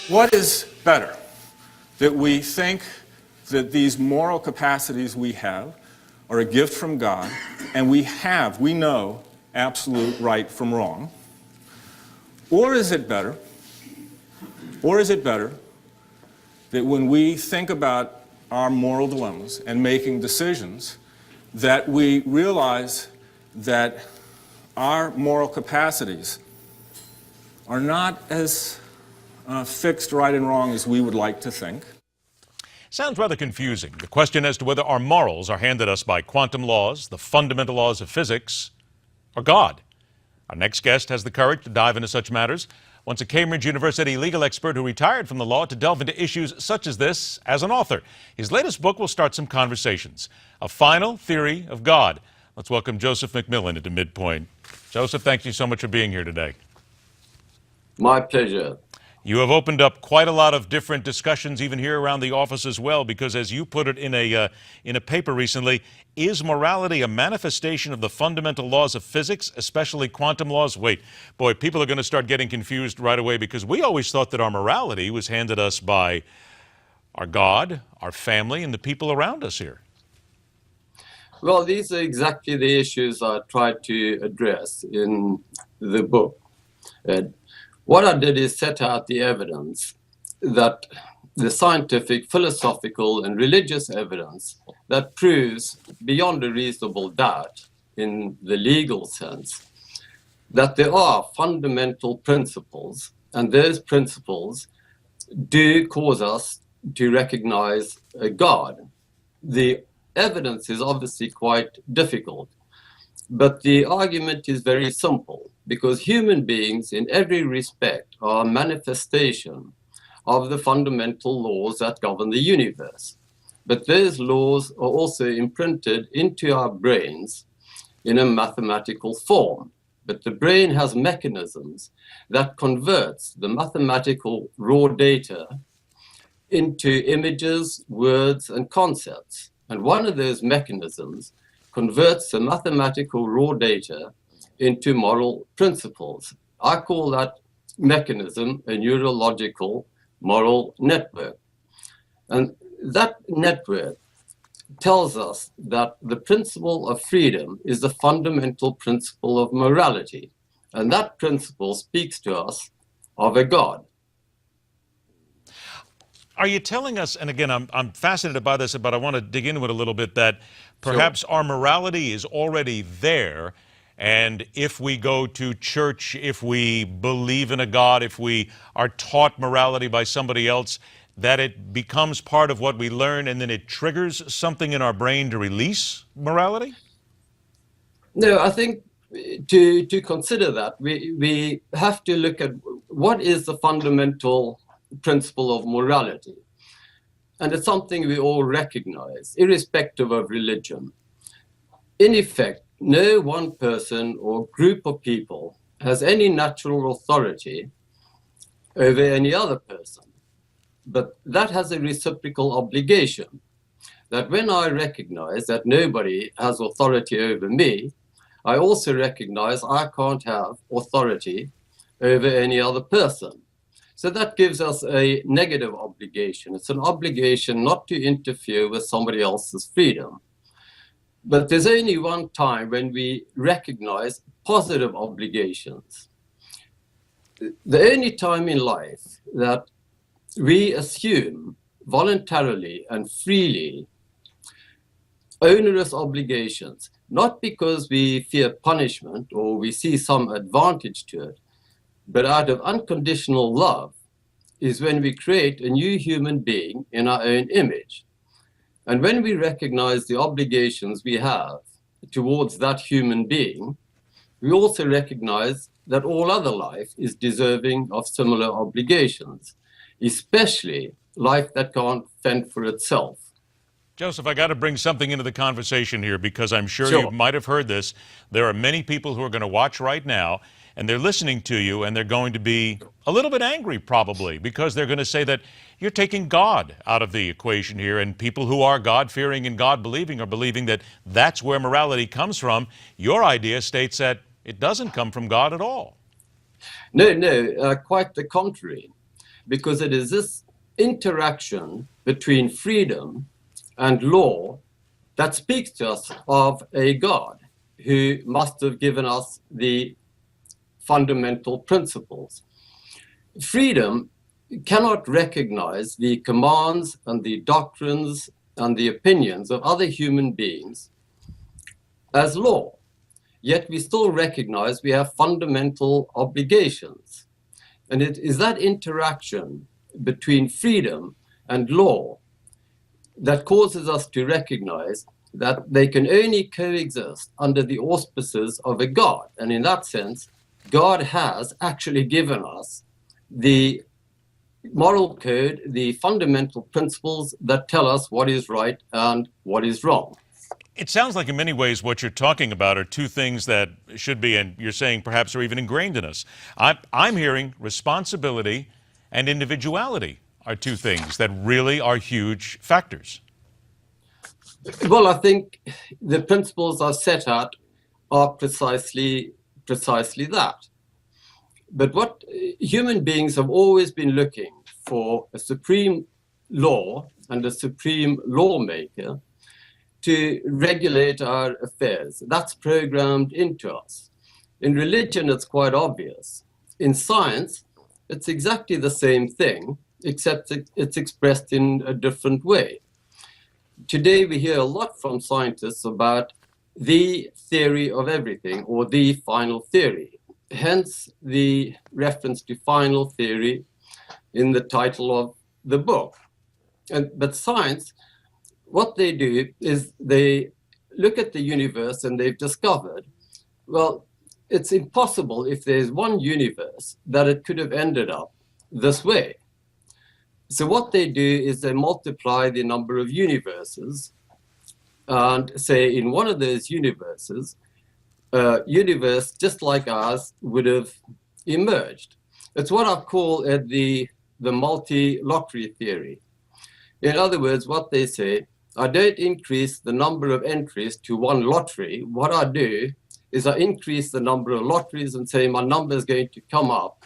What is better? That we think that these moral capacities we have are a gift from God, and we know absolute right from wrong? Or is it better that when we think about our moral dilemmas and making decisions, that we realize that our moral capacities are not as fixed right and wrong as we would like to think? Sounds rather confusing. The question as to whether our morals are handed us by quantum laws, the fundamental laws of physics, or God. Our next guest has the courage to dive into such matters. Once a Cambridge University legal expert who retired from the law to delve into issues such as this as an author. His latest book will start some conversations. A Final Theory of God. Let's welcome Joseph McMillan into MidPoint. Joseph, thank you so much for being here today. My pleasure. You have opened up quite a lot of different discussions, even here around the office as well, because as you put it in a paper recently, is morality a manifestation of the fundamental laws of physics, especially quantum laws? Wait, boy, people are going to start getting confused right away, because we always thought that our morality was handed us by our God, our family, and the people around us here. Well, these are exactly the issues I tried to address in the book. What I did is set out the evidence that the scientific, philosophical, and religious evidence that proves beyond a reasonable doubt, in the legal sense, that there are fundamental principles, and those principles do cause us to recognize a God. The evidence is obviously quite difficult, but the argument is very simple, because human beings in every respect are a manifestation of the fundamental laws that govern the universe. But those laws are also imprinted into our brains in a mathematical form. But the brain has mechanisms that converts the mathematical raw data into images, words, and concepts. And one of those mechanisms converts the mathematical raw data into moral principles. I call that mechanism a neurological moral network. And that network tells us that the principle of freedom is the fundamental principle of morality. And that principle speaks to us of a God. Are you telling us, and again, I'm fascinated by this, but I want to dig into it a little bit, that perhaps our morality is already there, and if we go to church, if we believe in a God, if we are taught morality by somebody else, that it becomes part of what we learn, and then it triggers something in our brain to release morality? No, I think to consider that, we have to look at what is the fundamental principle of morality. And it's something we all recognize, irrespective of religion. In effect, no one person or group of people has any natural authority over any other person. But that has a reciprocal obligation, that when I recognize that nobody has authority over me, I also recognize I can't have authority over any other person. So that gives us a negative obligation. It's an obligation not to interfere with somebody else's freedom. But there's only one time when we recognize positive obligations. The only time in life that we assume voluntarily and freely onerous obligations, not because we fear punishment or we see some advantage to it, but out of unconditional love, is when we create a new human being in our own image. And when we recognize the obligations we have towards that human being, we also recognize that all other life is deserving of similar obligations, especially life that can't fend for itself. Joseph, I got to bring something into the conversation here, because I'm sure you might have heard this. There are many people who are going to watch right now, and they're listening to you, and they're going to be a little bit angry probably, because they're going to say that you're taking God out of the equation here, and people who are God-fearing and God-believing are believing that that's where morality comes from. Your idea states that it doesn't come from God at all. No, quite the contrary. because it is this interaction between freedom and law that speaks to us of a God who must have given us the fundamental principles. Freedom cannot recognize the commands and the doctrines and the opinions of other human beings as law. Yet we still recognize we have fundamental obligations. And it is that interaction between freedom and law that causes us to recognize that they can only coexist under the auspices of a God. And in that sense, God has actually given us the moral code, the fundamental principles that tell us what is right and what is wrong. It sounds like in many ways what you're talking about are two things that should be, and you're saying perhaps are even ingrained in us. I'm hearing responsibility and individuality are two things that really are huge factors. Well, I think the principles are set out are precisely that. But what human beings have always been looking for a supreme law and a supreme lawmaker to regulate our affairs. That's programmed into us. In religion, it's quite obvious. In science, it's exactly the same thing, except it's expressed in a different way. Today, we hear a lot from scientists about the theory of everything, or the final theory. Hence the reference to final theory in the title of the book. But science, what they do is they look at the universe and they've discovered, well, it's impossible if there's one universe that it could have ended up this way. So what they do is they multiply the number of universes and say in one of those universes, a universe just like ours would have emerged. It's what I call the multi-lottery theory. In other words, what they say, I don't increase the number of entries to one lottery. What I do is I increase the number of lotteries and say my number is going to come up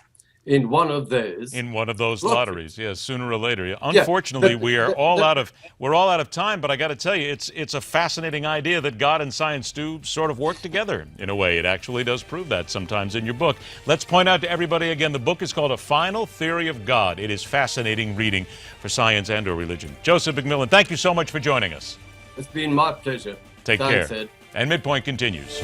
in one of those. In one of those lotteries, yes, sooner or later. Unfortunately, Yeah, we're all out of time. But I got to tell you, it's a fascinating idea that God and science do sort of work together in a way. It actually does prove that sometimes in your book. Let's point out to everybody again, the book is called A Final Theory of God. It is fascinating reading for science and/or religion. Joseph McMillan, thank you so much for joining us. It's been my pleasure. Take Thanks, care. Ed. And MidPoint continues.